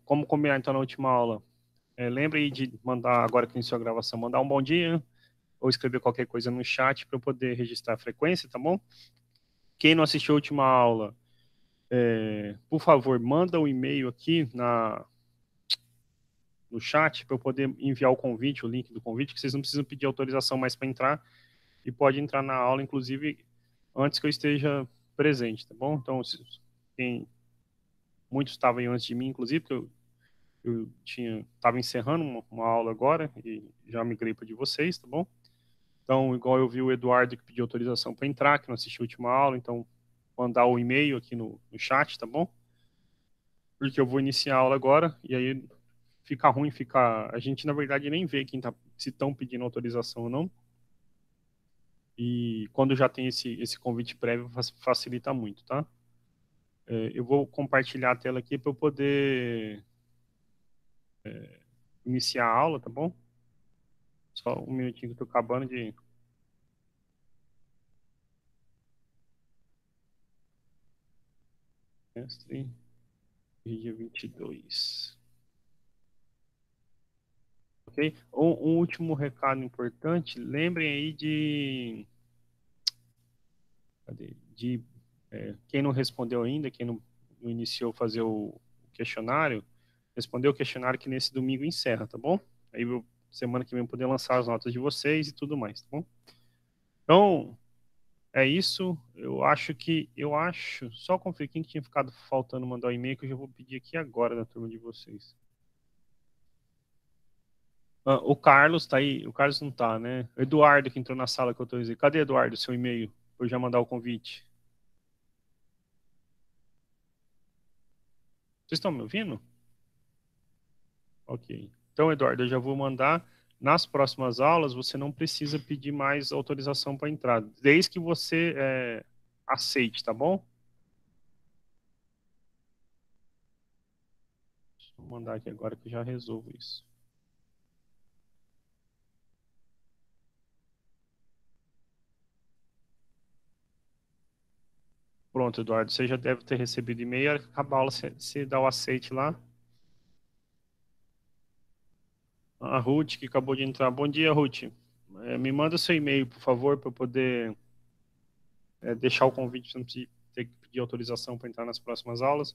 Como combinar então na última aula? Lembre aí de mandar, agora que iniciou a gravação, mandar um bom dia ou escrever qualquer coisa no chat para eu poder registrar a frequência, tá bom? Quem não assistiu a última aula, por favor, manda um e-mail aqui no chat para eu poder enviar o convite, o link do convite, que vocês não precisam pedir autorização mais para entrar e pode entrar na aula, inclusive, antes que eu esteja presente, tá bom? Então, quem, muitos estavam aí antes de mim, inclusive, porque eu estava encerrando uma aula agora e já migrei para de vocês, tá bom? Então, igual eu vi o Eduardo que pediu autorização para entrar, que não assistiu a última aula, então mandar o e-mail aqui no chat, tá bom? Porque eu vou iniciar a aula agora e aí fica ruim, a gente na verdade nem vê quem tá se estão pedindo autorização ou não. E quando já tem esse convite prévio, facilita muito, tá? Eu vou compartilhar a tela aqui para eu poder iniciar a aula, tá bom? Só um minutinho que eu tô acabando de. Mestre, dia 22. Ok? Um último recado importante, lembrem aí de quem não respondeu ainda, quem não iniciou fazer o questionário, responder o questionário que nesse domingo encerra, tá bom? Aí semana que vem eu poder lançar as notas de vocês e tudo mais, tá bom? Então, é isso. Só conferir quem que tinha ficado faltando mandar o e-mail que eu já vou pedir aqui agora da turma de vocês. O Carlos tá aí, o Carlos não tá, né? O Eduardo que entrou na sala que eu tô dizendo. Cadê Eduardo, seu e-mail? Pra eu já mandar o convite. Vocês estão me ouvindo? Ok. Então, Eduardo, eu já vou mandar. Nas próximas aulas, você não precisa pedir mais autorização para entrar, desde que você aceite, tá bom? Vou mandar aqui agora que eu já resolvo isso. Pronto, Eduardo, você já deve ter recebido e-mail. Acabar a aula, você dá o aceite lá. A Ruth, que acabou de entrar. Bom dia, Ruth. Me manda seu e-mail, por favor, para eu poder deixar o convite, você não precisa ter que pedir autorização para entrar nas próximas aulas.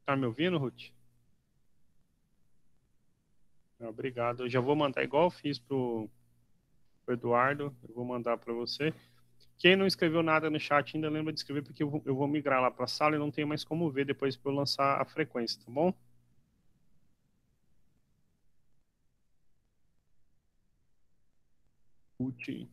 Tá me ouvindo, Ruth? Obrigado. Eu já vou mandar igual eu fiz pro Eduardo, eu vou mandar para você. Quem não escreveu nada no chat ainda, lembra de escrever, porque eu vou migrar lá para a sala e não tenho mais como ver depois para eu lançar a frequência, tá bom? Ruth.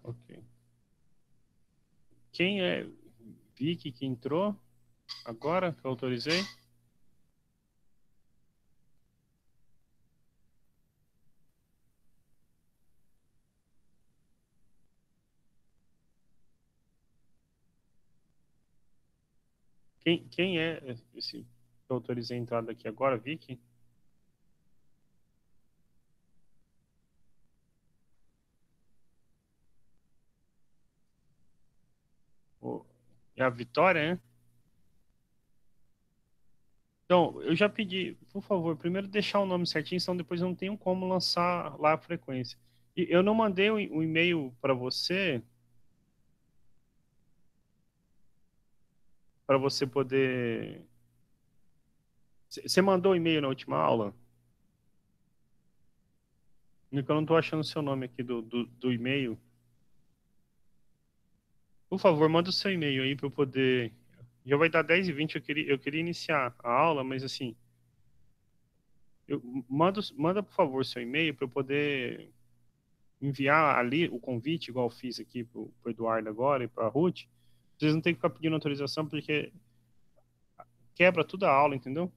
Ok. Quem é Vicky que entrou agora, que eu autorizei? Quem é esse que eu autorizei a entrada aqui agora, Vicky? O- É a Vitória, né? Então, eu já pedi, por favor, primeiro deixar o nome certinho, senão depois eu não tenho como lançar lá a frequência. E eu não mandei um e-mail para você poder. Você mandou um e-mail na última aula? Eu não estou achando o seu nome aqui do e-mail. Por favor, manda o seu e-mail aí para eu poder. Já vai dar 10h20, eu queria iniciar a aula, mas assim, eu, manda por favor seu e-mail para eu poder enviar ali o convite, igual eu fiz aqui para o Eduardo agora e para a Ruth. Vocês não têm que ficar pedindo autorização porque quebra toda a aula, entendeu?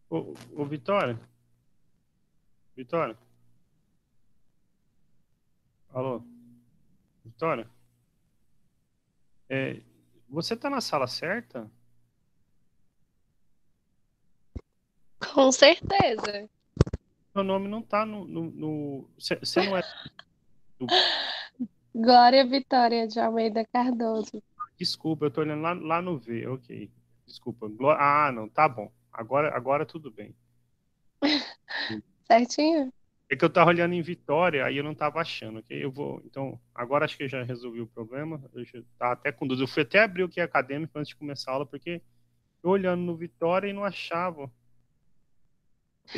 Ô Vitória, Vitória, alô, Vitória, é, você tá na sala certa? Com certeza. Meu nome não tá você não é do. Glória Vitória de Almeida Cardoso. Desculpa, eu tô olhando lá no V, ok. Desculpa. Não, tá bom. Agora tudo bem. Certinho? É que eu tava olhando em Vitória, aí eu não tava achando, ok? Eu vou. Então, agora acho que eu já resolvi o problema. Eu já tava até com dúvida. Eu fui até abrir o que é acadêmico antes de começar a aula, porque eu olhando no Vitória e não achava.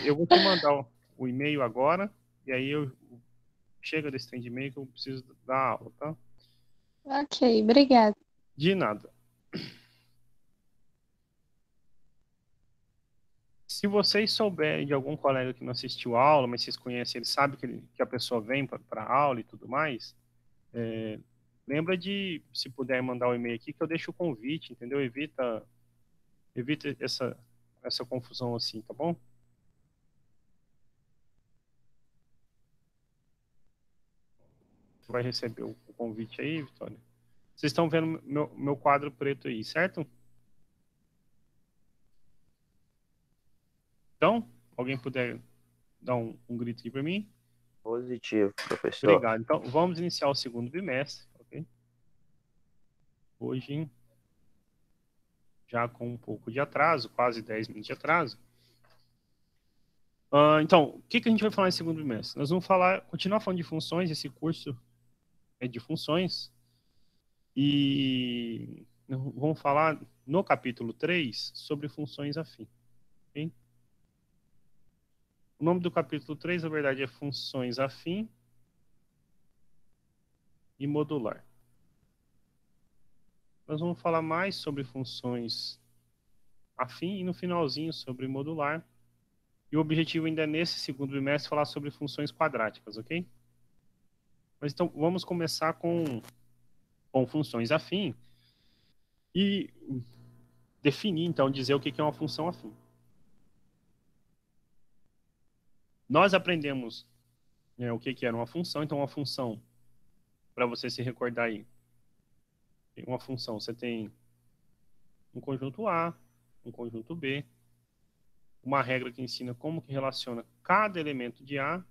Eu vou te mandar o e-mail agora, e aí eu chega desse trem de e-mail que eu preciso dar aula, tá? Ok, obrigada. De nada. Se vocês souberem de algum colega que não assistiu a aula, mas vocês conhecem, ele sabe que a pessoa vem para a aula e tudo mais, lembra de, se puder mandar o e-mail aqui, que eu deixo o convite, entendeu? Evita essa confusão assim, tá bom? Você vai receber o convite aí, Vitória. Vocês estão vendo meu quadro preto aí, certo? Então, alguém puder dar um grito aqui para mim? Positivo, professor. Obrigado. Então, vamos iniciar o segundo bimestre, ok? Hoje, já com um pouco de atraso, quase 10 minutos de atraso. Então, o que a gente vai falar em segundo bimestre? Nós vamos continuar falando de funções, esse curso é de funções, e vamos falar no capítulo 3 sobre funções afins. Okay? O nome do capítulo 3, na verdade, é funções afim e modular. Nós vamos falar mais sobre funções afim e no finalzinho sobre modular. E o objetivo ainda é nesse segundo bimestre falar sobre funções quadráticas, ok? Mas então vamos começar com funções afim e definir, então, dizer o que é uma função afim. Nós aprendemos, né, o que era uma função, então uma função, para você se recordar aí, uma função, você tem um conjunto A, um conjunto B, uma regra que ensina como que relaciona cada elemento de a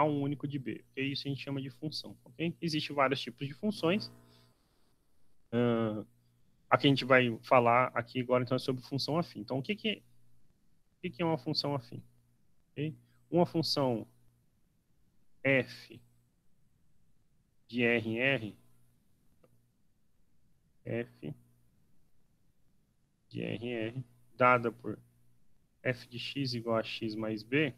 um único de B. E isso a gente chama de função, ok? Existem vários tipos de funções. A que a gente vai falar aqui agora então é sobre função afim. Então, o que é uma função afim? Okay? Uma função f de R em R, f de R em R, dada por f de x igual a x mais b,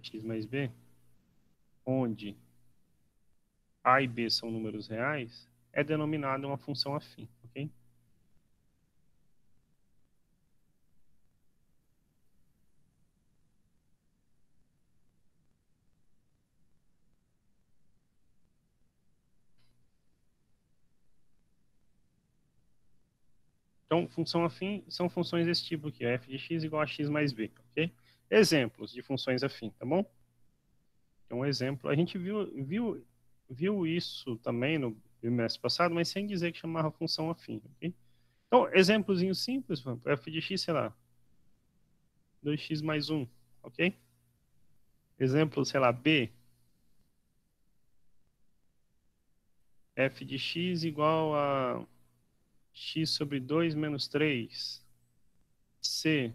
x mais b, onde a e b são números reais, é denominada uma função afim, ok? Então, função afim são funções desse tipo aqui, f de x igual a x mais b, ok? Exemplos de funções afim, tá bom? Então, um exemplo, a gente viu isso também no bimestre passado, mas sem dizer que chamava função afim, ok? Então, exemplozinho simples, f de x, sei lá, 2x mais 1, ok? Exemplo, sei lá, b, f de x igual a x sobre 2 menos 3. C,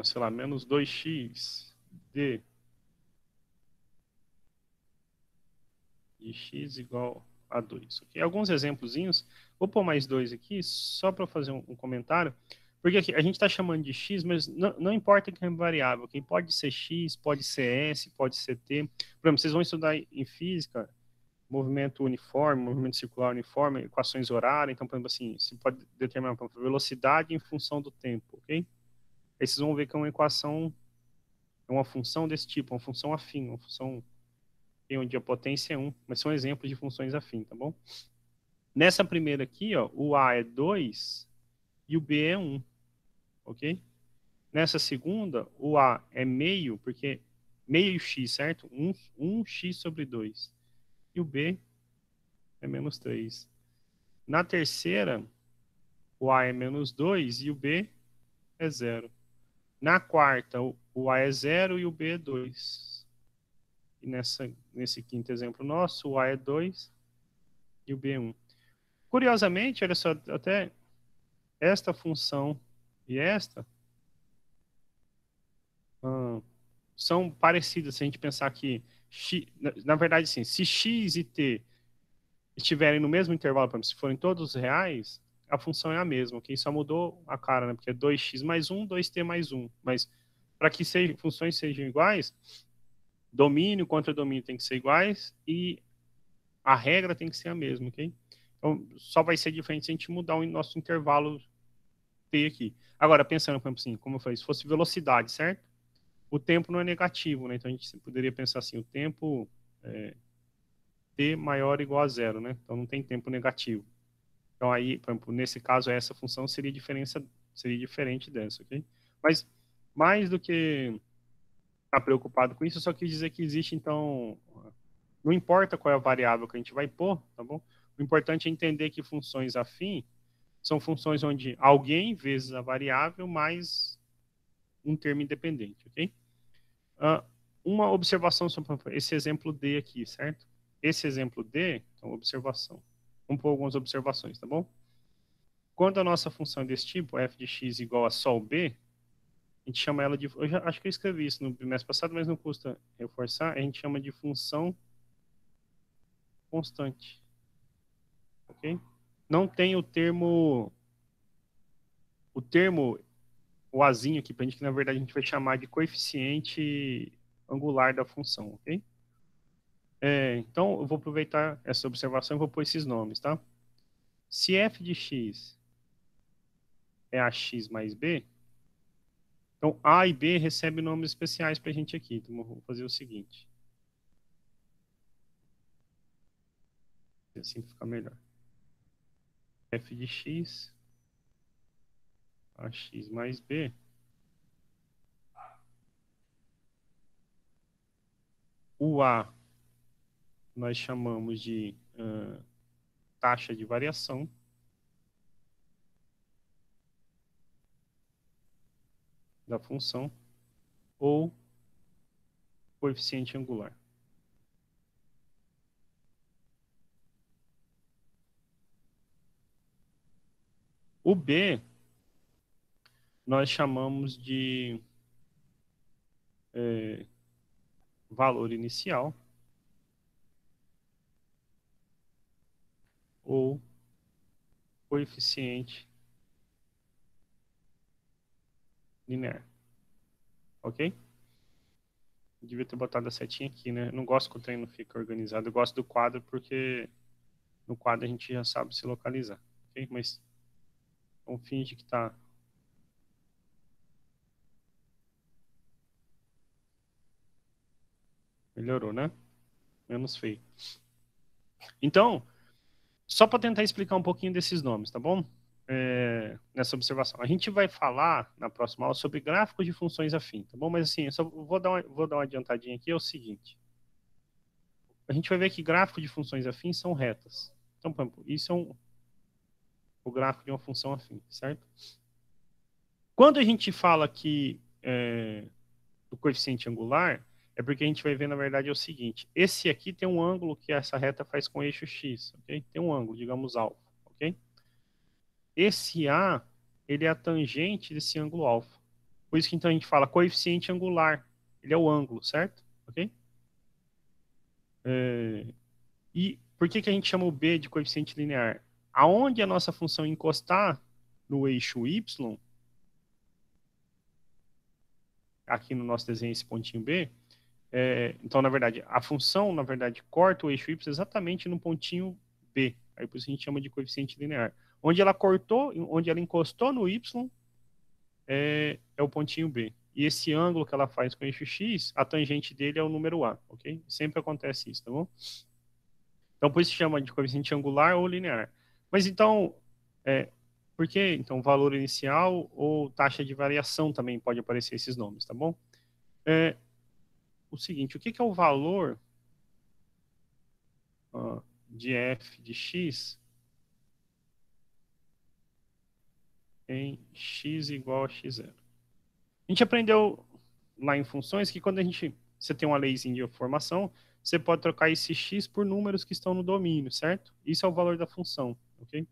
sei lá, menos 2x. D, de x igual a 2. Okay? Alguns exemplozinhos. Vou pôr mais dois aqui, só para fazer um comentário. Porque aqui a gente está chamando de x, mas não importa que é variável. Okay? Pode ser x, pode ser s, pode ser t. Por exemplo, vocês vão estudar em física movimento uniforme, movimento circular uniforme, equações horárias. Então, por exemplo, assim, você pode determinar a velocidade em função do tempo, ok? Aí vocês vão ver que é uma equação, é uma função desse tipo, uma função afim, uma função onde a potência é 1, mas são exemplos de funções afim, tá bom? Nessa primeira aqui, ó, o A é 2 e o B é 1, ok? Nessa segunda, o A é meio, porque meio x, certo? 1x sobre 2. E o B é menos 3. Na terceira, o A é menos 2 e o B é 0. Na quarta, o A é 0 e o B é 2. E nesse quinto exemplo nosso, o A é 2 e o B é 1. Curiosamente, olha só, até esta função e esta são parecidas. Se a gente pensar que, na verdade, sim, se x e t estiverem no mesmo intervalo, por exemplo, se forem todos reais, a função é a mesma, ok? Só mudou a cara, né? Porque é 2x mais 1, 2t mais 1. Mas para que funções sejam iguais, domínio contra domínio tem que ser iguais e a regra tem que ser a mesma, ok? Então, só vai ser diferente se a gente mudar o nosso intervalo t aqui. Agora, pensando, por exemplo, assim, como eu falei, se fosse velocidade, certo? O tempo não é negativo, né? Então, a gente poderia pensar assim, o tempo t maior ou igual a zero, né? Então, não tem tempo negativo. Então, aí, por exemplo, nesse caso, essa função seria diferente dessa, ok? Mas, mais do que estar preocupado com isso, eu só quis dizer que existe, então, não importa qual é a variável que a gente vai pôr, tá bom? O importante é entender que funções afim são funções onde alguém vezes a variável mais um termo independente, ok? Uma observação sobre esse exemplo D aqui, certo? Esse exemplo D, então, observação. Vamos pôr algumas observações, tá bom? Quando a nossa função é desse tipo, f de x igual a sol b, a gente chama ela de... Eu já acho que eu escrevi isso no mês passado, mas não custa reforçar. A gente chama de função constante. Ok? Não tem o termo... O azinho aqui, pra gente, que na verdade a gente vai chamar de coeficiente angular da função, ok? Então, eu vou aproveitar essa observação e vou pôr esses nomes, tá? Se f de x é ax mais b, então a e b recebem nomes especiais pra gente aqui. Então, eu vou fazer o seguinte. Assim fica melhor. F de x, ax mais b, o a nós chamamos de taxa de variação, da função, ou coeficiente angular. O b nós chamamos de valor inicial, ou coeficiente linear. Ok? Devia ter botado a setinha aqui, né? Eu não gosto que o treino fica organizado. Eu gosto do quadro porque no quadro a gente já sabe se localizar. Ok? Mas então finge que tá... Melhorou, né? Menos feio. Então, só para tentar explicar um pouquinho desses nomes, tá bom? Nessa observação. A gente vai falar na próxima aula sobre gráficos de funções afim, tá bom? Mas assim, eu só vou dar uma adiantadinha aqui, é o seguinte. a gente vai ver que gráfico de funções afins são retas. Então, por exemplo, isso é o gráfico de uma função afim, certo? Quando a gente fala aqui do coeficiente angular, é porque a gente vai ver, na verdade, é o seguinte. Esse aqui tem um ângulo que essa reta faz com o eixo x, ok? Tem um ângulo, digamos, alfa, ok? Esse A, ele é a tangente desse ângulo alfa. Por isso que então a gente fala coeficiente angular. Ele é o ângulo, certo? Ok? E por que a gente chama o B de coeficiente linear? Aonde a nossa função encostar no eixo y, aqui no nosso desenho, esse pontinho B, então, na verdade, a função, na verdade, corta o eixo y exatamente no pontinho B. Aí por isso a gente chama de coeficiente linear. Onde ela cortou, onde ela encostou no y, é o pontinho B. E esse ângulo que ela faz com o eixo x, a tangente dele é o número A, ok? Sempre acontece isso, tá bom? Então, por isso se chama de coeficiente angular ou linear. Mas então, por que então valor inicial ou taxa de variação também pode aparecer esses nomes, tá bom? O seguinte, o que é o valor de f de x em x igual a x0? A gente aprendeu lá em funções que quando você tem uma leizinha de formação, você pode trocar esse x por números que estão no domínio, certo? Isso é o valor da função, ok?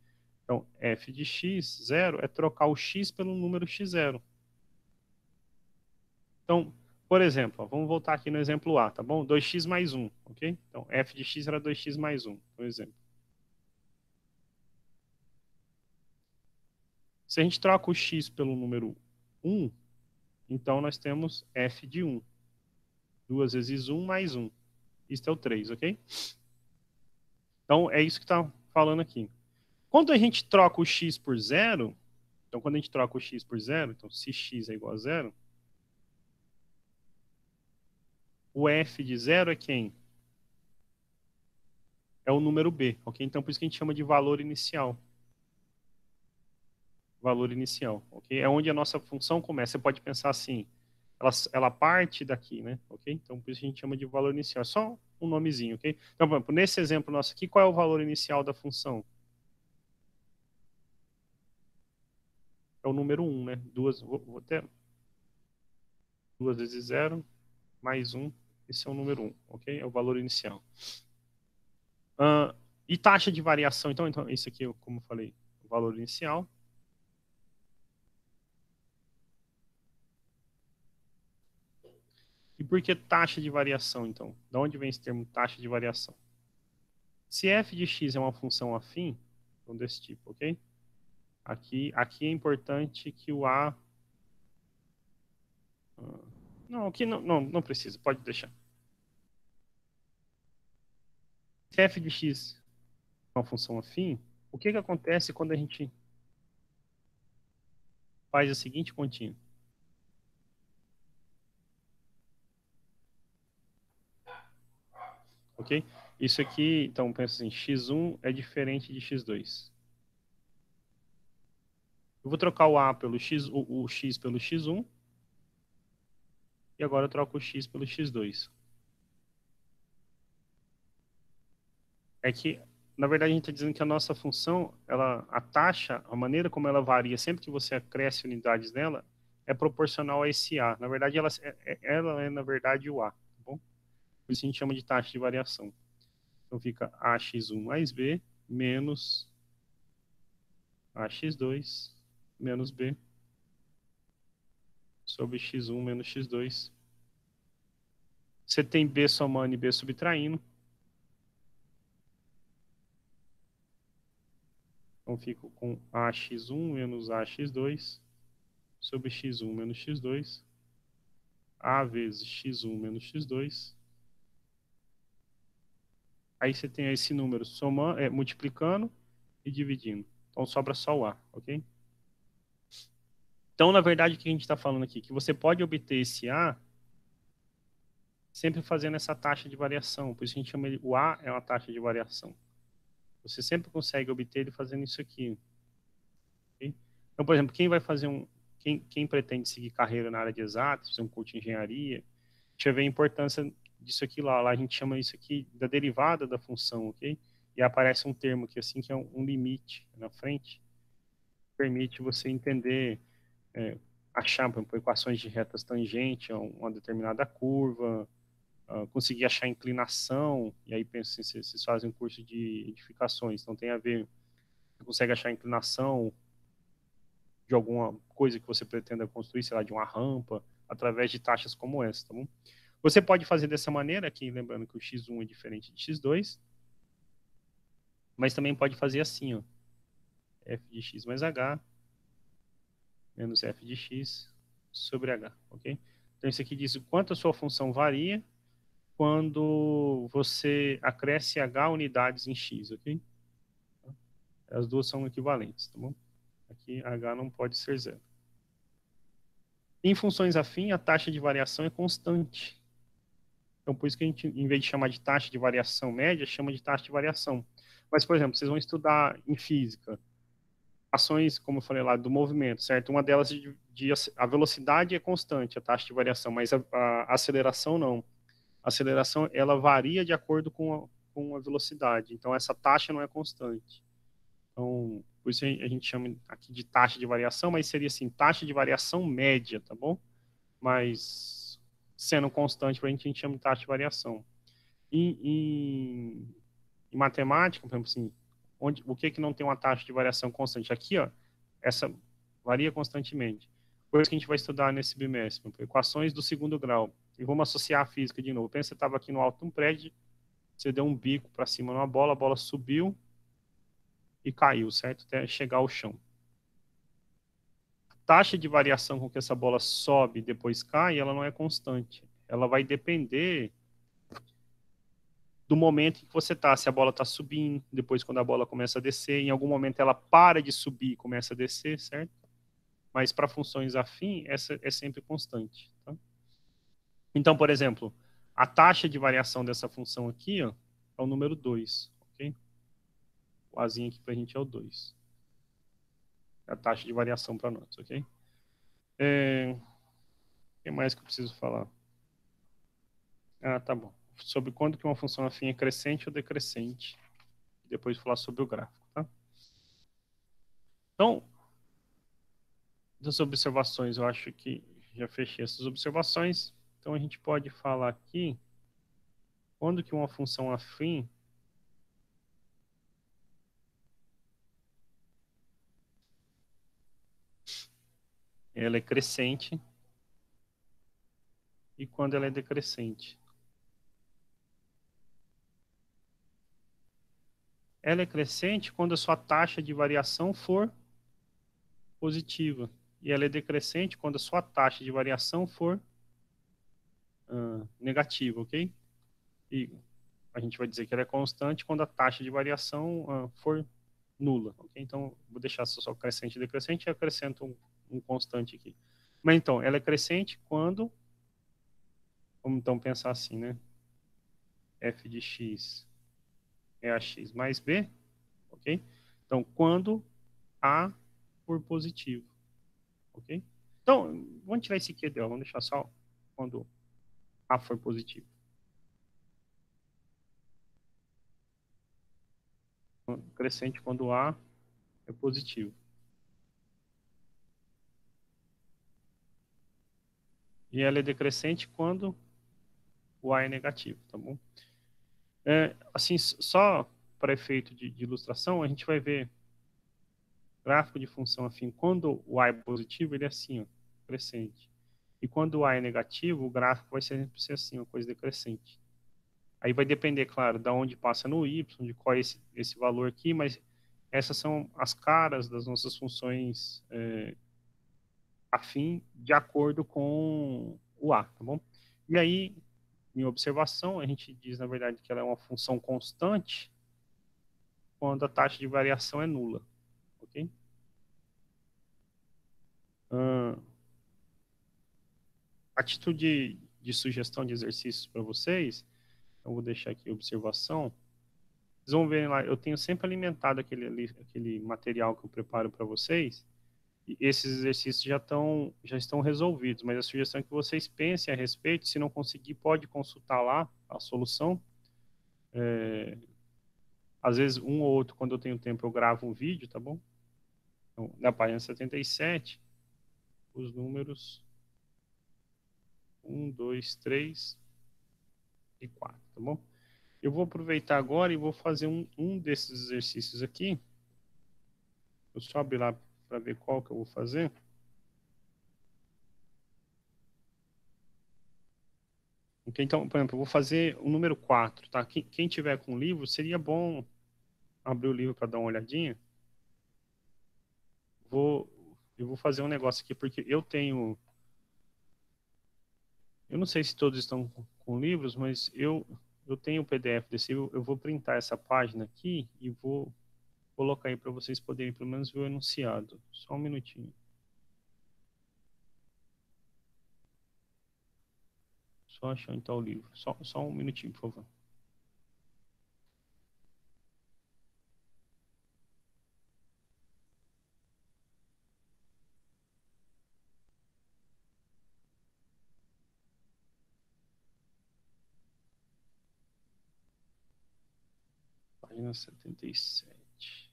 Então, f de x0 é trocar o x pelo número x0. Então, por exemplo, vamos voltar aqui no exemplo A, tá bom? 2x mais 1, ok? Então, f de x era 2x mais 1, por exemplo. Se a gente troca o x pelo número 1, então nós temos f de 1. 2 vezes 1 mais 1. Isso é o 3, ok? Então, é isso que está falando aqui. Quando a gente troca o x por 0, então quando a gente troca o x por 0, então se x é igual a 0, o f de 0 é quem? É o número b, ok? Então por isso que a gente chama de valor inicial. Valor inicial, ok? É onde a nossa função começa. Você pode pensar assim, ela parte daqui, né? Ok? Então por isso que a gente chama de valor inicial. É só um nomezinho, ok? Então, por exemplo, nesse exemplo nosso aqui, qual é o valor inicial da função? É o número 1, né? Vou até 2 vezes 0 mais 1. Esse é o número 1, ok? É o valor inicial. E taxa de variação, então isso aqui, como eu falei, o valor inicial. E por que taxa de variação, então? De onde vem esse termo taxa de variação? Se f de x é uma função afim, então desse tipo, ok? Aqui é importante que o A... Não, aqui não precisa, pode deixar. Se f de x é uma função afim, o que acontece quando a gente faz a seguinte continha? Ok? Isso aqui, então, pensa assim, x1 é diferente de x2. Eu vou trocar o A pelo x, o x pelo x1, e agora eu troco o x pelo x2. É que, na verdade, a gente está dizendo que a nossa função, a taxa, a maneira como ela varia, sempre que você acresce unidades nela, é proporcional a esse A. Na verdade, ela é na verdade, o A. Tá bom? Por isso a gente chama de taxa de variação. Então fica AX1 mais B menos AX2 menos B sobre x1 menos x2. Você tem B somando e B subtraindo. Então fico com AX1 menos AX2 sobre x1 menos x2. A vezes x1 menos x2. Aí você tem esse número somando, multiplicando e dividindo. Então sobra só o A, ok? Então, na verdade, o que a gente está falando aqui? Que você pode obter esse A sempre fazendo essa taxa de variação. Por isso a gente chama ele, o A é uma taxa de variação. Você sempre consegue obter ele fazendo isso aqui. Okay? Então, por exemplo, quem vai fazer quem pretende seguir carreira na área de exatas, fazer um curso de engenharia, deixa eu ver a importância disso aqui lá. Lá a gente chama isso aqui da derivada da função, ok? E aparece um termo aqui assim, que é um limite na frente, permite você entender, achar, por exemplo, equações de retas tangentes a uma determinada curva, conseguir achar inclinação, e aí pensa assim, vocês fazem um curso de edificações, então tem a ver, você consegue achar a inclinação de alguma coisa que você pretenda construir, sei lá, de uma rampa, através de taxas como essa, tá bom? Você pode fazer dessa maneira, aqui lembrando que o x1 é diferente de x2, mas também pode fazer assim, ó, f de x mais h menos f de x sobre h, ok? Então isso aqui diz o quanto a sua função varia quando você acresce h unidades em x, ok? As duas são equivalentes, tá bom? Aqui h não pode ser zero. Em funções afins, a taxa de variação é constante. Então, por isso que a gente, em vez de chamar de taxa de variação média, chama de taxa de variação. Mas, por exemplo, vocês vão estudar em física ações, como eu falei lá, do movimento, certo? Uma delas a velocidade é constante, a taxa de variação, mas a aceleração não. A aceleração, ela varia de acordo com a velocidade. Então, essa taxa não é constante. Então, por isso a gente chama aqui de taxa de variação, mas seria assim, taxa de variação média, tá bom? Mas sendo constante, a gente chama de taxa de variação. Em matemática, por exemplo, assim, o que não tem uma taxa de variação constante? Aqui, ó, essa varia constantemente. Coisa que a gente vai estudar nesse bimestre, exemplo, equações do segundo grau. E vamos associar a física de novo. Pensa que você estava aqui no alto de um prédio, você deu um bico para cima numa bola, a bola subiu e caiu, certo? Até chegar ao chão. A taxa de variação com que essa bola sobe e depois cai, ela não é constante. Ela vai depender do momento em que você está, se a bola está subindo, depois quando a bola começa a descer, em algum momento ela para de subir e começa a descer, certo? Mas para funções afins, essa é sempre constante. Tá? Então, por exemplo, a taxa de variação dessa função aqui, ó, é o número 2, ok? O azinho aqui para a gente é o 2. É a taxa de variação para nós, ok? O que mais que eu preciso falar? Ah, tá bom. Sobre quando que uma função afim é crescente ou decrescente. Depois falar sobre o gráfico, tá? Então, das observações, eu acho que já fechei essas observações. Então, a gente pode falar aqui quando que uma função afim ela é crescente e quando ela é decrescente. Ela é crescente quando a sua taxa de variação for positiva. E ela é decrescente quando a sua taxa de variação for negativa, ok? E a gente vai dizer que ela é constante quando a taxa de variação for nula, ok? Então, vou deixar só crescente e decrescente e acrescento um constante aqui. Mas então, ela é crescente quando, vamos então pensar assim, né? F de x é ax mais b, ok? Então, quando A for positivo, ok? Então, vamos tirar esse aqui dela, vamos deixar só quando A for positivo. Crescente quando A é positivo. E ela é decrescente quando o A é negativo, tá bom? Assim, só para efeito de ilustração, a gente vai ver gráfico de função afim. Quando o A é positivo, ele é assim, ó, crescente. E quando o A é negativo, o gráfico vai sempre ser assim, uma coisa decrescente. Aí vai depender, claro, da onde passa no y, de qual é esse valor aqui, mas essas são as caras das nossas funções afim de acordo com o A, tá bom? E aí, em observação, a gente diz, na verdade, que ela é uma função constante quando a taxa de variação é nula, ok? A título de sugestão de exercícios para vocês, eu vou deixar aqui a observação. Vocês vão ver lá, eu tenho sempre alimentado aquele material que eu preparo para vocês, esses exercícios já estão resolvidos, mas a sugestão é que vocês pensem a respeito. Se não conseguir, pode consultar lá a solução. Às vezes, um ou outro, quando eu tenho tempo, eu gravo um vídeo, tá bom? Então, na página 77, os números 1, 2, 3 e 4, tá bom? Eu vou aproveitar agora e vou fazer um desses exercícios aqui. Eu só abrir lá para ver qual que eu vou fazer. Okay, então, por exemplo, eu vou fazer o número 4, tá? Quem tiver com o livro, seria bom abrir o livro para dar uma olhadinha. Eu vou fazer um negócio aqui, porque eu tenho... Eu não sei se todos estão com livros, mas eu tenho o PDF desse livro. Eu vou printar essa página aqui e vou colocar aí para vocês poderem pelo menos ver o enunciado. Só um minutinho. Só achar então o livro. Só um minutinho, por favor. Página 77.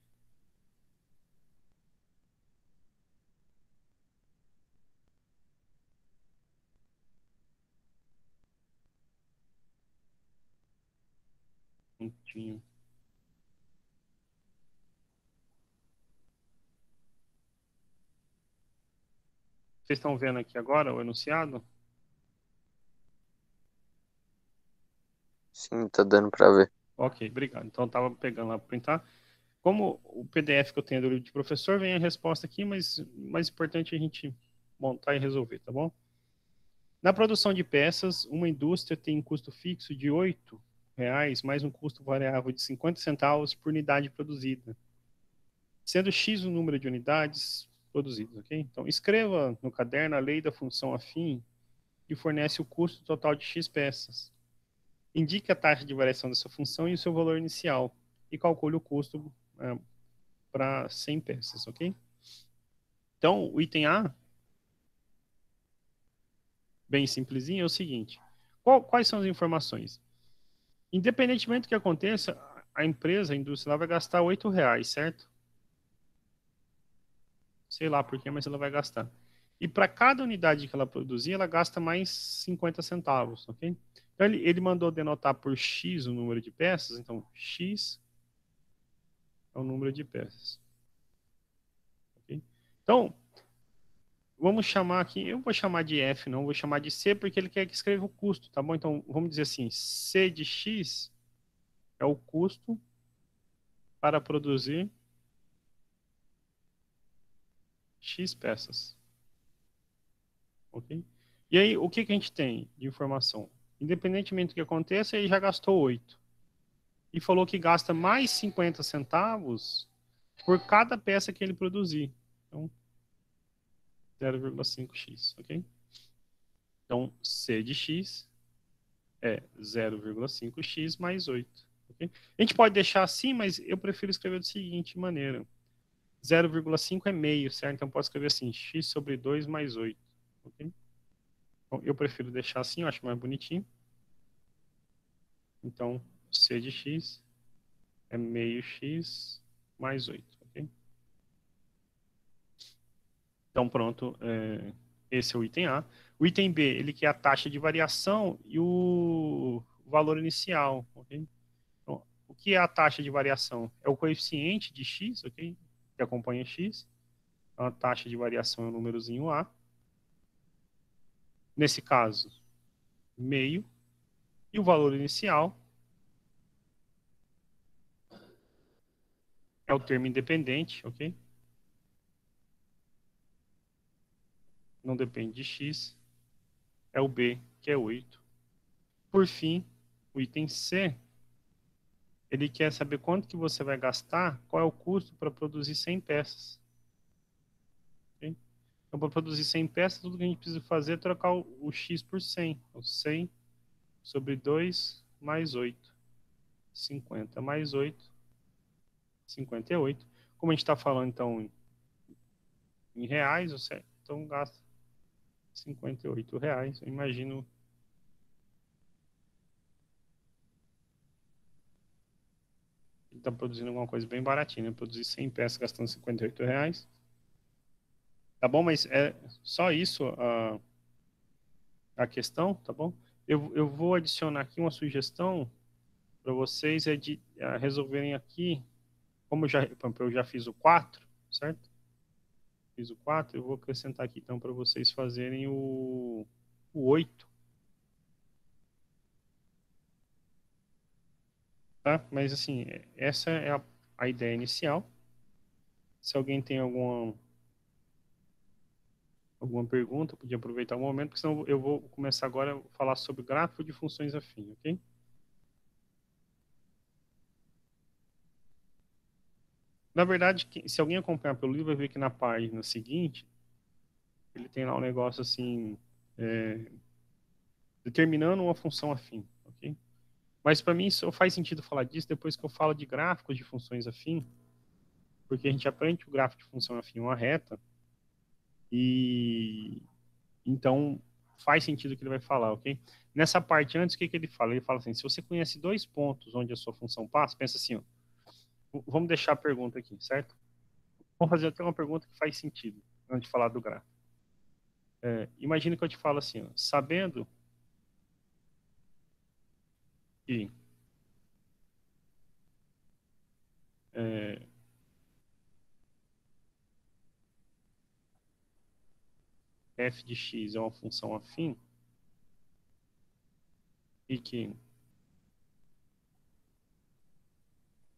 Minutinho. Vocês estão vendo aqui agora o enunciado? Sim, tá dando pra ver. Ok, obrigado. Então eu estava pegando lá para printar. Como o PDF que eu tenho do livro de professor, vem a resposta aqui, mas mais importante é a gente montar e resolver, tá bom? Na produção de peças, uma indústria tem um custo fixo de R$ 8,00 mais um custo variável de 50 centavos por unidade produzida, sendo X o número de unidades produzidas, ok? Então, escreva no caderno a lei da função afim que fornece o custo total de X peças. Indique a taxa de variação dessa função e o seu valor inicial e calcule o custo para 100 peças, ok? Então, o item A, bem simplesinho, é o seguinte. Quais são as informações? Independentemente do que aconteça, a empresa, a indústria, ela vai gastar R$ 8,00, certo? Sei lá por quê, mas ela vai gastar. E para cada unidade que ela produzir, ela gasta mais 50 centavos, ok? Então, ele mandou denotar por X o número de peças, então X é o número de peças. Okay? Então, vamos chamar aqui, eu vou chamar de F, não vou chamar de C, porque ele quer que escreva o custo, tá bom? Então, vamos dizer assim, C de X é o custo para produzir X peças, ok? E aí, o que a gente tem de informação? Independentemente do que aconteça, ele já gastou 8. E falou que gasta mais 50 centavos por cada peça que ele produzir. Então, 0,5x, ok? Então, C de x é 0,5x mais 8. Okay? A gente pode deixar assim, mas eu prefiro escrever da seguinte maneira. 0,5 é meio, certo? Então, pode escrever assim, x sobre 2 mais 8. Okay? Então, eu prefiro deixar assim, eu acho mais bonitinho. Então, C de x é meio x mais 8. Ok? Então, pronto. Esse é o item A. O item B, ele quer a taxa de variação e o valor inicial. Ok? Então, o que é a taxa de variação? É o coeficiente de x, ok? Que acompanha x. Então, a taxa de variação é o númerozinho A. Nesse caso, meio. E o valor inicial é o termo independente, ok? Não depende de x. É o B, que é 8. Por fim, o item C, ele quer saber quanto que você vai gastar, qual é o custo para produzir 100 peças. Okay? Então, para produzir 100 peças, tudo que a gente precisa fazer é trocar o x por 100. Então, 100 sobre 2 mais 8. 50 mais 8, 58. Como a gente está falando, então, em reais, você então gasta R$ 58. Eu imagino que ele está produzindo alguma coisa bem baratinha, né? Produzir 100 peças gastando R$ 58. Tá bom? Mas é só isso a questão, tá bom? Eu vou adicionar aqui uma sugestão para vocês, é de resolverem aqui, como eu já fiz o 4, certo? Fiz o 4, eu vou acrescentar aqui então para vocês fazerem o 8, tá? Mas assim, essa é a ideia inicial. Se alguém tem alguma pergunta, podia aproveitar o momento, porque senão eu vou começar agora a falar sobre gráfico de funções afins, ok? Na verdade, se alguém acompanhar pelo livro, vai ver que na página seguinte, ele tem lá um negócio assim, determinando uma função afim, ok? Mas para mim só faz sentido falar disso depois que eu falo de gráficos de funções afim, porque a gente aprende que o gráfico de função afim é uma reta, e então faz sentido o que ele vai falar, ok? Nessa parte antes, o que ele fala? Ele fala assim, se você conhece dois pontos onde a sua função passa, pensa assim, ó, vamos deixar a pergunta aqui, certo? Vamos fazer até uma pergunta que faz sentido, antes de falar do gráfico. Imagina que eu te falo assim, ó, sabendo que é, f de x é uma função afim e que,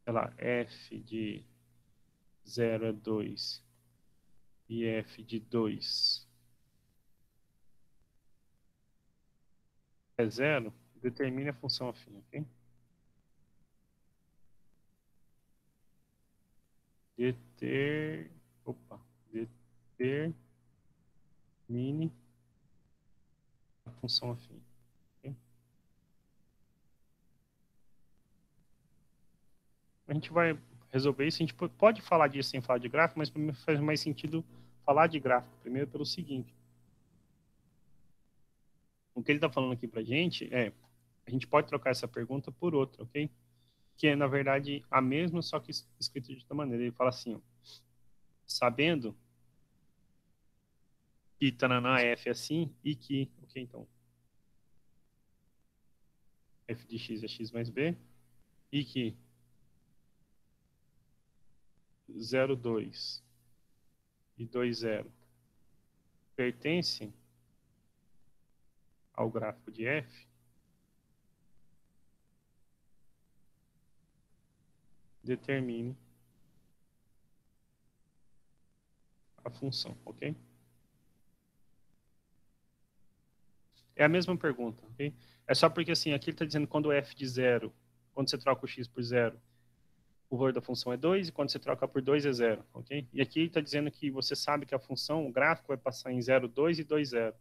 sei lá, f de 0 é 2 e f de 2 é 0, determine a função afim, ok? Opa, determine a função afim. Ok? A gente vai resolver isso, a gente pode falar disso sem falar de gráfico, mas para mim faz mais sentido falar de gráfico primeiro pelo seguinte. O que ele está falando aqui para a gente a gente pode trocar essa pergunta por outra, ok? Que é, na verdade, a mesma, só que escrita de outra maneira. Ele fala assim, ó, sabendo que tananá f é assim e que, ok, então, f de x é x mais b e que 0, 2 e 2, 0 pertencem ao gráfico de f, determine a função, ok? É a mesma pergunta, ok? É só porque, assim, aqui ele está dizendo quando f de 0, quando você troca o x por 0, o valor da função é 2, e quando você troca por 2 é 0, ok? E aqui ele está dizendo que você sabe que a função, o gráfico vai passar em 0, 2 e 2, 0.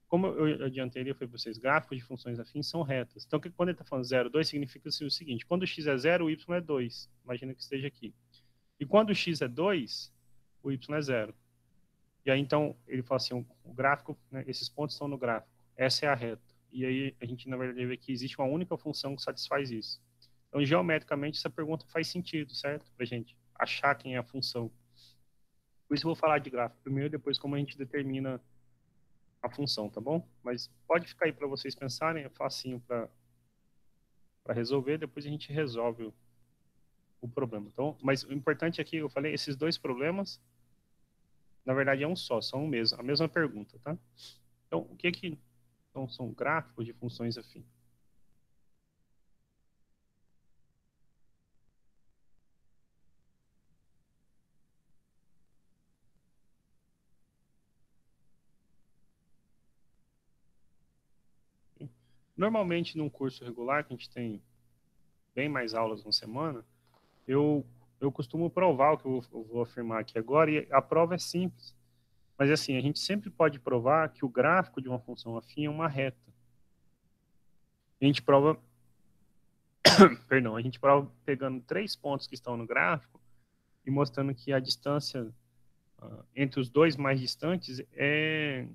Como eu adiantei ali, eu falei para vocês, gráficos de funções afins são retas. Então, quando ele está falando 0, 2, significa o seguinte, quando o x é 0, o y é 2. Imagina que esteja aqui. E quando o x é 2, o y é 0. E aí, então, ele fala assim, o gráfico, né, esses pontos estão no gráfico. Essa é a reta. E aí, a gente, na verdade, vê que existe uma única função que satisfaz isso. Então, geometricamente, essa pergunta faz sentido, certo? Para a gente achar quem é a função. Por isso, eu vou falar de gráfico primeiro, depois como a gente determina a função, tá bom? Mas pode ficar aí para vocês pensarem, é facinho para resolver, depois a gente resolve o problema. Então, mas o importante aqui, eu falei, esses dois problemas, na verdade, é um só, são o mesmo, a mesma pergunta, tá? Então, o que que são gráficos de funções afins? Normalmente, num curso regular, que a gente tem bem mais aulas na semana, eu costumo provar o que eu vou afirmar aqui agora, e a prova é simples. Mas, assim, a gente sempre pode provar que o gráfico de uma função afim é uma reta. A gente prova, perdão, a gente prova pegando 3 pontos que estão no gráfico e mostrando que a distância entre os dois mais distantes é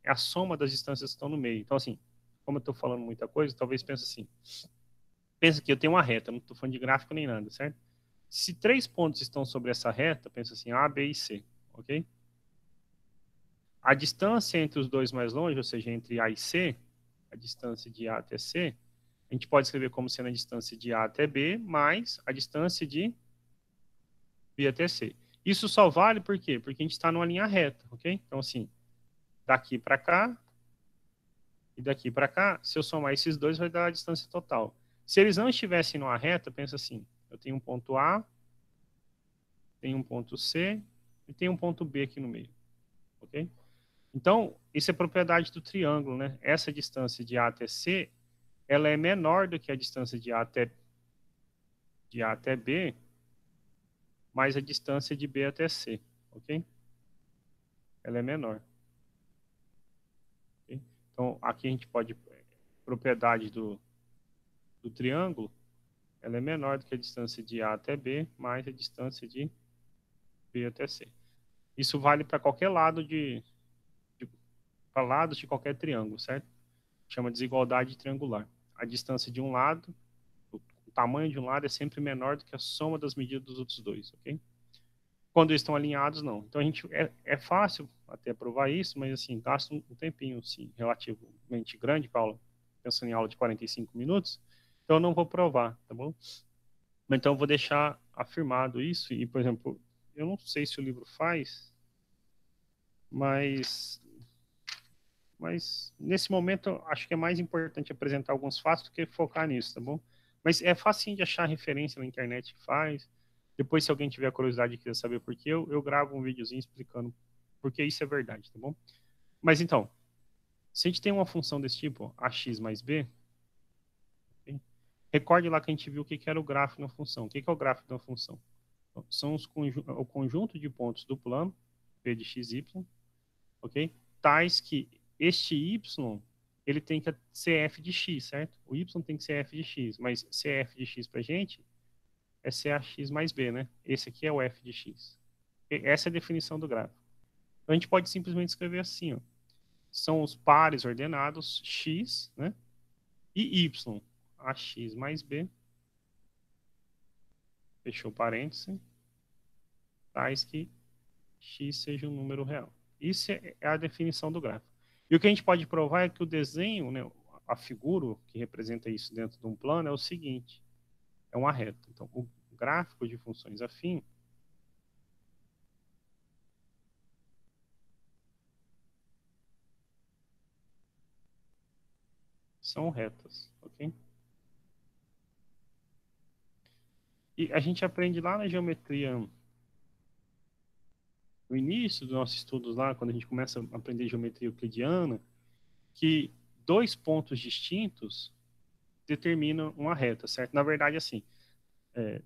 a soma das distâncias que estão no meio. Então, assim, como eu estou falando muita coisa, talvez pense assim. Pensa que eu tenho uma reta, não estou falando de gráfico nem nada, certo? Se 3 pontos estão sobre essa reta, pensa assim, A, B e C, ok? A distância entre os dois mais longe, ou seja, entre A e C, a distância de A até C, a gente pode escrever como sendo a distância de A até B, mais a distância de B até C. Isso só vale por quê? Porque a gente está numa linha reta, ok? Então, assim, daqui para cá e daqui para cá, se eu somar esses dois, vai dar a distância total. Se eles não estivessem numa reta, pensa assim, eu tenho um ponto A, tenho um ponto C e tenho um ponto B aqui no meio, ok? Então, isso é propriedade do triângulo, né? Essa distância de A até C, ela é menor do que a distância de A até B, mais a distância de B até C, ok? Ela é menor. Okay? Então, aqui a gente pode, propriedade do triângulo, ela é menor do que a distância de A até B, mais a distância de B até C. Isso vale para qualquer lado para lados de qualquer triângulo, certo? Chama desigualdade triangular. A distância de um lado, o tamanho de um lado é sempre menor do que a soma das medidas dos outros dois, ok? Quando eles estão alinhados, não. Então, é fácil até provar isso, mas, assim, gasta um tempinho, assim, relativamente grande, Paulo, pensando em aula de 45 minutos, então eu não vou provar, tá bom? Mas, então, eu vou deixar afirmado isso, e, por exemplo, eu não sei se o livro faz, mas nesse momento, acho que é mais importante apresentar alguns fatos do que focar nisso, tá bom? Mas é fácil de achar referência na internet que faz. Depois, se alguém tiver curiosidade e quiser saber por quê, eu gravo um videozinho explicando por que isso é verdade, tá bom? Mas então, se a gente tem uma função desse tipo, ax mais b, okay? Recorde lá que a gente viu o que era o gráfico na função. O que é o gráfico da função? Então, são o conjunto de pontos do plano, p de x, y, ok? Tais que este y, ele tem que ser f de x, certo? O y tem que ser f de x, mas f de x pra gente é ax mais b, né? Esse aqui é o f de x. Essa é a definição do gráfico. Então, a gente pode simplesmente escrever assim, ó. São os pares ordenados x, né? E y, ax mais b, fechou parênteses, tais que x seja um número real. Isso é a definição do gráfico. E o que a gente pode provar é que o desenho, né, a figura que representa isso dentro de um plano é o seguinte, é uma reta. Então, o gráfico de funções afim são retas, ok? E a gente aprende lá na geometria, no início dos nossos estudos lá, quando a gente começa a aprender geometria euclidiana, que dois pontos distintos determinam uma reta, certo? Na verdade, assim,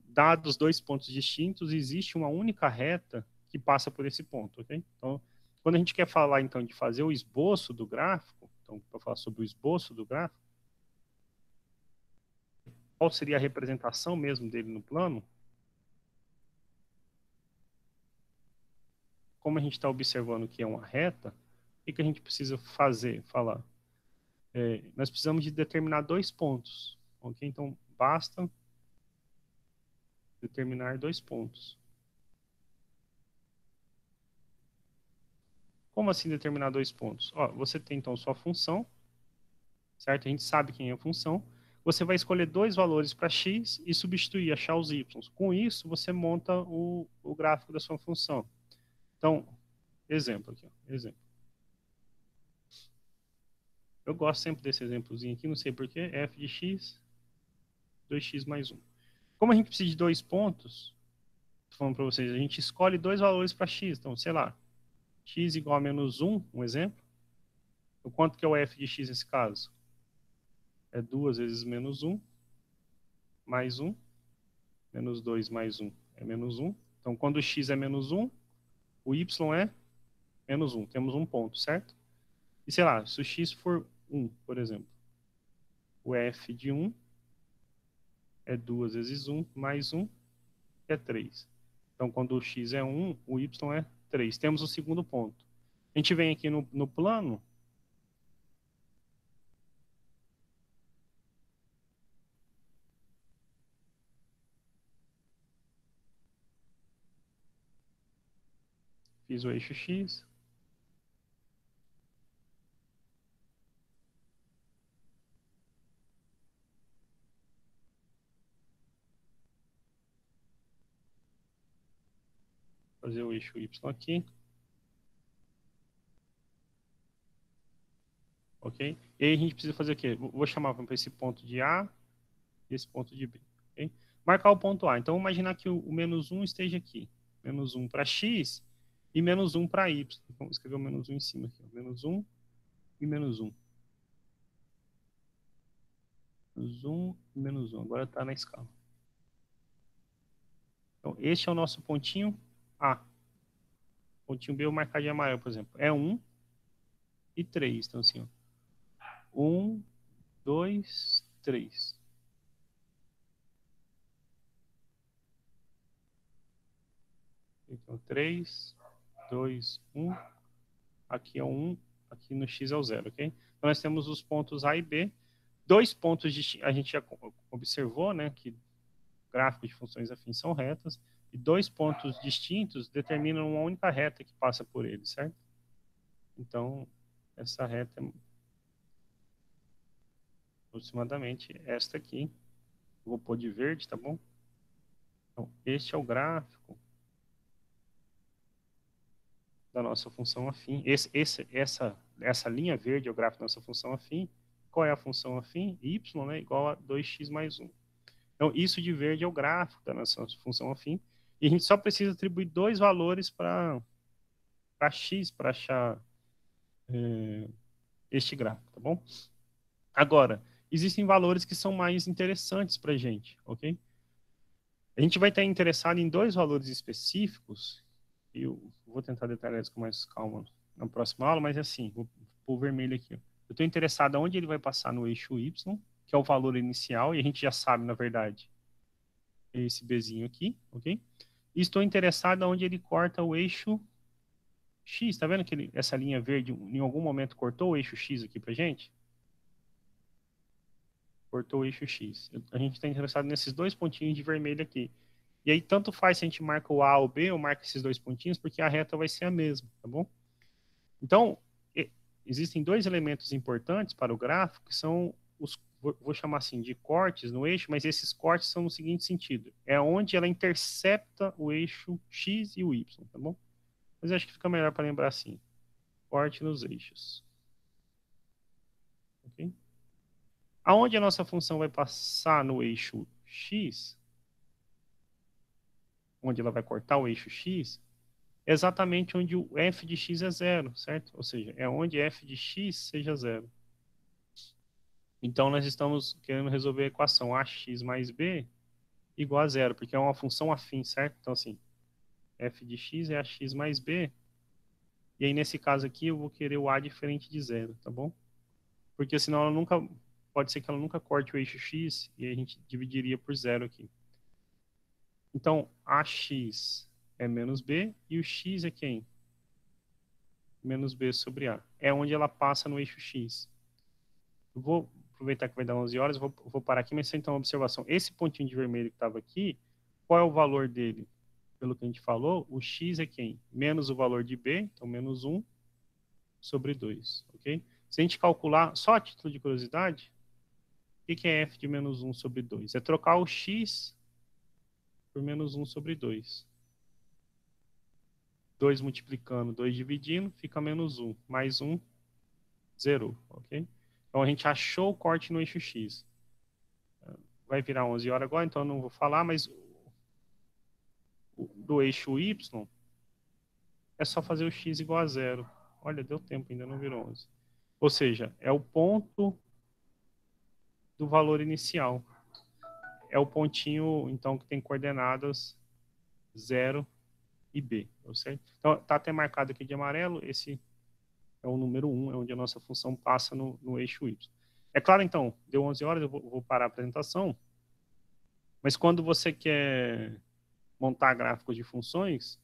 dados dois pontos distintos, existe uma única reta que passa por esse ponto, ok? Então, quando a gente quer falar, então, de fazer o esboço do gráfico, então, para falar sobre o esboço do gráfico, qual seria a representação mesmo dele no plano? Como a gente está observando que é uma reta, o que a gente precisa falar? Nós precisamos de determinar dois pontos, ok? Então, basta determinar dois pontos. Como assim determinar dois pontos? Ó, você tem, então, sua função, certo? A gente sabe quem é a função. Você vai escolher dois valores para x e substituir, achar os y. Com isso, você monta o gráfico da sua função. Então, exemplo aqui, ó, exemplo. Eu gosto sempre desse exemplozinho aqui, não sei porquê, f de x, 2x mais 1. Como a gente precisa de dois pontos, estou falando para vocês, a gente escolhe dois valores para x. Então, sei lá, x igual a menos 1, um exemplo. O quanto que é o f de x nesse caso? É 2 vezes menos 1, mais 1. Menos 2 mais 1 é menos 1. Então, quando o x é menos 1, o y é menos 1. Temos um ponto, certo? E sei lá, se o x for 1, por exemplo, o f de 1 é 2 vezes 1 mais 1, que é 3. Então, quando o x é 1, o y é 3. Temos o segundo ponto. A gente vem aqui no plano. Fiz o eixo X. Fazer o eixo Y aqui. Ok? E aí a gente precisa fazer o quê? Vou chamar para esse ponto de A e esse ponto de B. Okay? Marcar o ponto A. Então, imaginar que o menos 1 esteja aqui. Menos 1 para X e menos 1 para Y. Então, vou escrever o menos 1 em cima aqui. Menos 1 e menos 1. Menos 1 e menos 1. Agora está na escala. Então, este é o nosso pontinho A. Pontinho B eu vou marcar de amarelo, por exemplo. É 1 e 3. Então, assim, ó. 1, 2, 3. Então, 3, 2, 1. Aqui é o 1, aqui no X é o 0, ok? Então, nós temos os pontos A e B. Dois pontos a gente já observou, né, que gráficos de funções afins são retas, e dois pontos distintos determinam uma única reta que passa por eles, certo? Então, essa reta é aproximadamente esta aqui. Vou pôr de verde, tá bom? Então, este é o gráfico da nossa função afim. Essa linha verde é o gráfico da nossa função afim. Qual é a função afim? Y, né, igual a 2x mais 1. Então, isso de verde é o gráfico da nossa função afim. E a gente só precisa atribuir dois valores para x, para achar este gráfico, tá bom? Agora, existem valores que são mais interessantes para a gente, ok? A gente vai estar interessado em dois valores específicos, e eu vou tentar detalhar isso com mais calma na próxima aula, mas assim, vou pôr o vermelho aqui. Eu estou interessado onde ele vai passar no eixo Y, que é o valor inicial, e a gente já sabe, na verdade, esse Bzinho aqui, ok? E estou interessado onde ele corta o eixo X. Tá vendo que essa linha verde em algum momento cortou o eixo X aqui pra gente? Cortou o eixo X. A gente está interessado nesses dois pontinhos de vermelho aqui. E aí, tanto faz se a gente marca o A ou o B, ou marca esses dois pontinhos, porque a reta vai ser a mesma, tá bom? Então, existem dois elementos importantes para o gráfico, que são os, vou chamar assim, de cortes no eixo, mas esses cortes são no seguinte sentido. É onde ela intercepta o eixo X e o Y, tá bom? Mas eu acho que fica melhor para lembrar assim. Corte nos eixos. Ok? Aonde a nossa função vai passar no eixo X, onde ela vai cortar o eixo X, é exatamente onde o f de x é zero, certo? Ou seja, é onde f de x seja zero. Então, nós estamos querendo resolver a equação ax mais b igual a zero, porque é uma função afim, certo? Então, assim, f de x é ax mais b, e aí, nesse caso aqui, eu vou querer o a diferente de zero, tá bom? Porque senão ela nunca, pode ser que ela nunca corte o eixo x, e aí a gente dividiria por zero aqui. Então, ax é menos b, e o x é quem? Menos b sobre a. É onde ela passa no eixo x. Eu vou aproveitar que vai dar 11 horas, vou parar aqui, mas então uma observação. Esse pontinho de vermelho que estava aqui, qual é o valor dele? Pelo que a gente falou, o x é quem? Menos o valor de b, então menos 1 sobre 2, ok? Se a gente calcular, só a título de curiosidade, o que é f de menos 1 sobre 2? É trocar o x por menos 1 sobre 2. 2 multiplicando, 2 dividindo, fica menos 1. Mais 1, 0, ok? Então a gente achou o corte no eixo x. Vai virar 11 horas agora, então eu não vou falar, mas do eixo y é só fazer o x igual a 0. Olha, deu tempo, ainda não virou 11. Ou seja, é o ponto do valor inicial. É o pontinho, então, que tem coordenadas 0 e b, certo? Então, está até marcado aqui de amarelo, esse é o número 1, é onde a nossa função passa no eixo y. É claro, então, deu 11 horas, eu vou parar a apresentação, mas quando você quer montar gráficos de funções,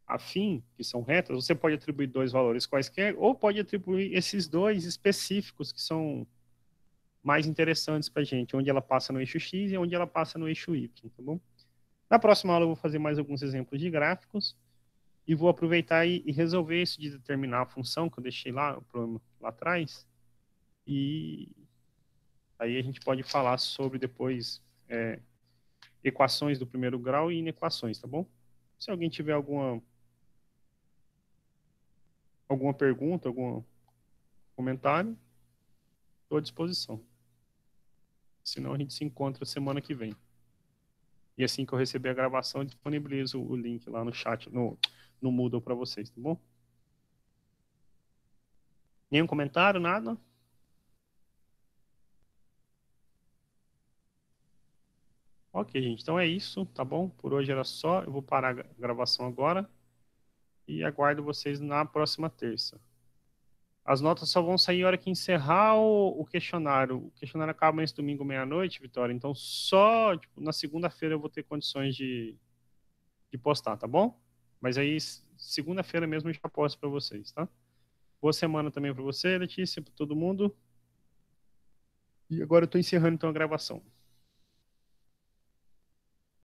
afim, que são retas, você pode atribuir dois valores quaisquer, ou pode atribuir esses dois específicos que são mais interessantes para a gente, onde ela passa no eixo X e onde ela passa no eixo Y, tá bom? Na próxima aula eu vou fazer mais alguns exemplos de gráficos e vou aproveitar e resolver isso de determinar a função que eu deixei lá, lá atrás, e aí a gente pode falar sobre depois equações do primeiro grau e inequações, tá bom? Se alguém tiver alguma pergunta, algum comentário, estou à disposição. Senão a gente se encontra semana que vem. E assim que eu receber a gravação, eu disponibilizo o link lá no chat, no Moodle para vocês, tá bom? Nenhum comentário, nada? Ok, gente. Então é isso, tá bom? Por hoje era só. Eu vou parar a gravação agora. E aguardo vocês na próxima terça. As notas só vão sair na hora que encerrar o questionário. O questionário acaba nesse domingo, meia-noite, Vitória. Então, só tipo, na segunda-feira eu vou ter condições de postar, tá bom? Mas aí, segunda-feira mesmo eu já posto para vocês, tá? Boa semana também para você, Letícia, para todo mundo. E agora eu estou encerrando então a gravação.